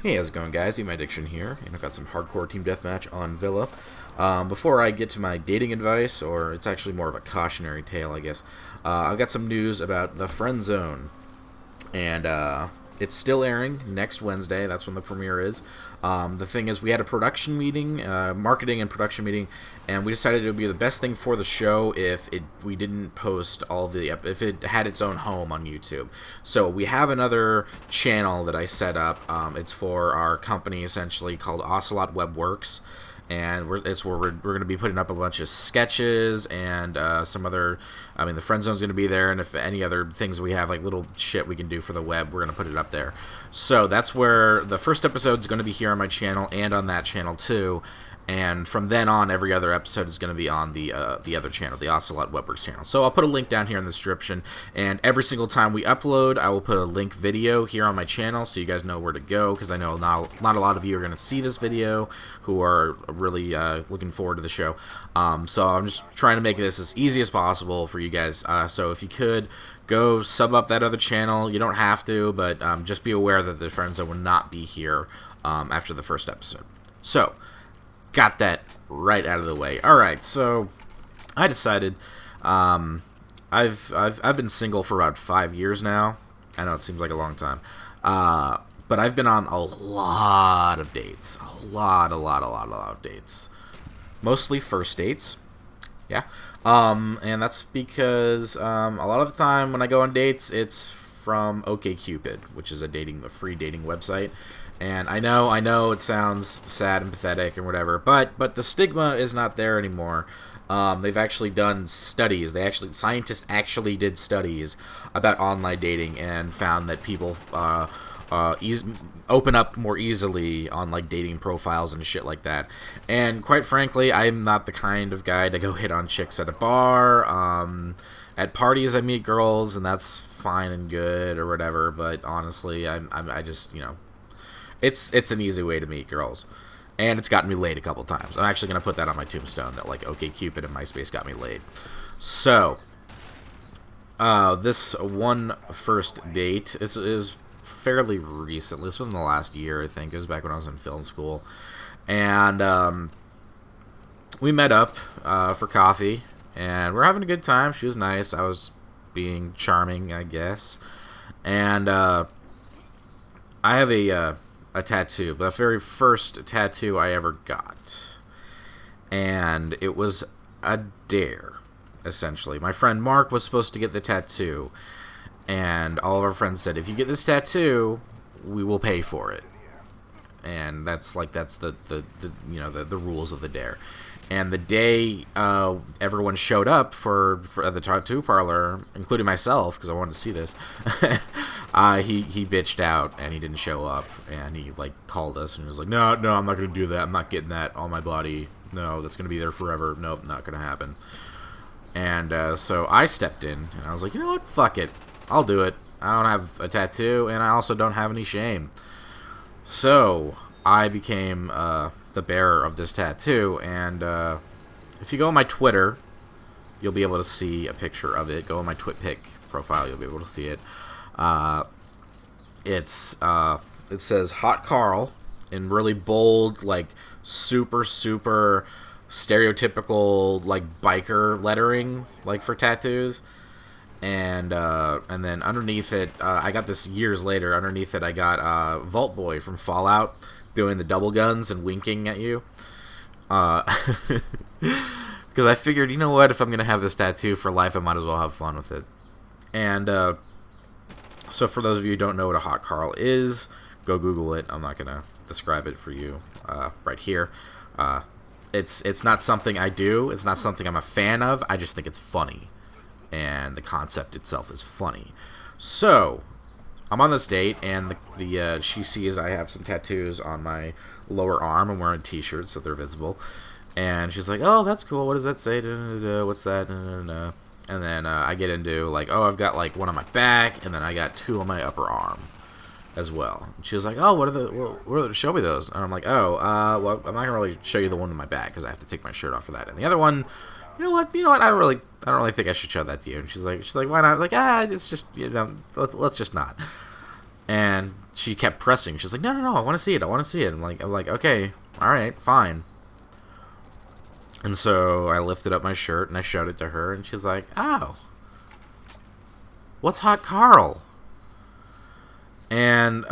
Hey, how's it going, guys? Eat My Addiction here, and I've got some hardcore team deathmatch on Villa. Before I get to my dating advice, or it's actually more of a cautionary tale, I guess, I've got some news about the Friend Zone, and it's still airing next Wednesday. That's when the premiere is. The thing is, we had a production meeting, marketing and production meeting, and we decided it would be the best thing for the show if we didn't post all the if it had its own home on YouTube. So we have another channel that I set up. It's for our company essentially called Ocelot Web Works. And it's where we're going to be putting up a bunch of sketches and some other. I mean, the Friend Zone's going to be there, and if any other things we have, like little shit we can do for the web, we're going to put it up there. So that's where the first episode is going to be here on my channel and on that channel too. And from then on, every other episode is going to be on the other channel, the Ocelot Webworks channel. So I'll put a link down here in the description. And every single time we upload, I will put a link video here on my channel so you guys know where to go. Because I know not a lot of you are going to see this video who are really looking forward to the show. So I'm just trying to make this as easy as possible for you guys. So if you could, go sub up that other channel. You don't have to, but just be aware that the Friend Zone will not be here after the first episode. So got that right out of the way. All right, so I decided I've been single for about 5 years now. I know it seems like a long time, but I've been on a lot of dates, a lot of dates, mostly first dates. Yeah, and that's because a lot of the time when I go on dates, it's from OkCupid, which is a free dating website. And I know it sounds sad and pathetic and whatever, but the stigma is not there anymore. They've actually done studies. Scientists actually did studies about online dating and found that people open up more easily on like dating profiles and shit like that. And quite frankly, I'm not the kind of guy to go hit on chicks at a bar. At parties, I meet girls, and that's fine and good or whatever. But honestly, I just It's an easy way to meet girls, and it's gotten me laid a couple times. I'm actually gonna put that on my tombstone that like OkCupid and MySpace got me laid. So, this one first date is fairly recent. This was in the last year, I think. It was back when I was in film school, and we met up for coffee, and we're having a good time. She was nice. I was being charming, I guess, and I have a tattoo, the very first tattoo I ever got. And it was a dare, essentially. My friend Mark was supposed to get the tattoo, and all of our friends said, if you get this tattoo, we will pay for it. And that's the rules of the dare. And the day everyone showed up for the tattoo parlor, including myself, because I wanted to see this, he bitched out and he didn't show up. And he like called us and was like, no, I'm not going to do that. I'm not getting that on my body. No, that's going to be there forever. Nope, not going to happen. And so I stepped in and I was like, you know what? Fuck it. I'll do it. I don't have a tattoo and I also don't have any shame. So I became the bearer of this tattoo, and if you go on my Twitter, you'll be able to see a picture of it. Go on my TwitPic profile, you'll be able to see it. It says Hot Carl in really bold, like super stereotypical like biker lettering, like for tattoos. And then underneath it, I got this years later. Underneath it, I got Vault Boy from Fallout doing the double guns and winking at you. Because I figured, you know what, if I'm going to have this tattoo for life, I might as well have fun with it. And so for those of you who don't know what a Hot Carl is, go Google it. I'm not going to describe it for you right here. It's not something I do. It's not something I'm a fan of. I just think it's funny. And the concept itself is funny. So I'm on this date, and she sees I have some tattoos on my lower arm. I'm wearing t-shirts, so they're visible. And she's like, "Oh, that's cool. What does that say? What's that?" And then I get into like, "Oh, I've got like one on my back, and then I got two on my upper arm as well." And she was like, "Oh, show me those." And I'm like, "Oh, well, I'm not gonna really show you the one on my back because I have to take my shirt off for that. And the other one, you know what? I don't really think I should show that to you." And she's like, "Why not?" I was like, it's just, let's just not. And she kept pressing. She's like, no, no, no, I want to see it. I want to see it. I'm like, okay, all right, fine. And so I lifted up my shirt and I showed it to her, and she's like, oh, what's Hot Carl? And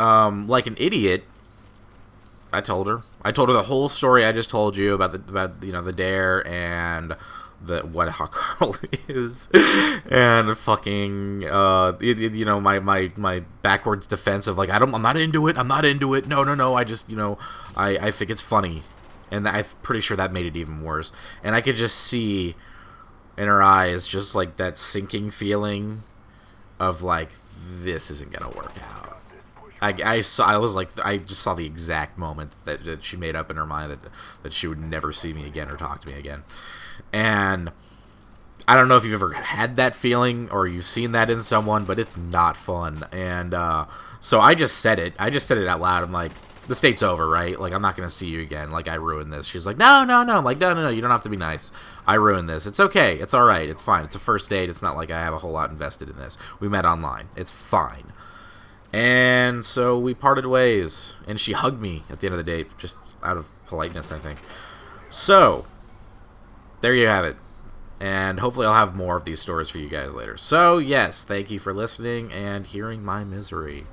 like an idiot, I told her. I told her the whole story I just told you about the dare and what Hot Carl is, and fucking my backwards defense of like I'm not into it. I'm not into it. No, no, no. I just I think it's funny, and I'm pretty sure that made it even worse. And I could just see in her eyes just like that sinking feeling of like this isn't gonna work out. I just saw the exact moment that she made up in her mind that she would never see me again or talk to me again. And I don't know if you've ever had that feeling or you've seen that in someone, but it's not fun. And so I just said it. I just said it out loud. I'm like, the date's over, right? Like, I'm not going to see you again. Like, I ruined this. She's like, no, no, no. I'm like, no, no, no. You don't have to be nice. I ruined this. It's okay. It's all right. It's fine. It's a first date. It's not like I have a whole lot invested in this. We met online. It's fine. And so we parted ways, and she hugged me at the end of the date, just out of politeness, I think. So, there you have it. And hopefully I'll have more of these stories for you guys later. So, yes, thank you for listening and hearing my misery.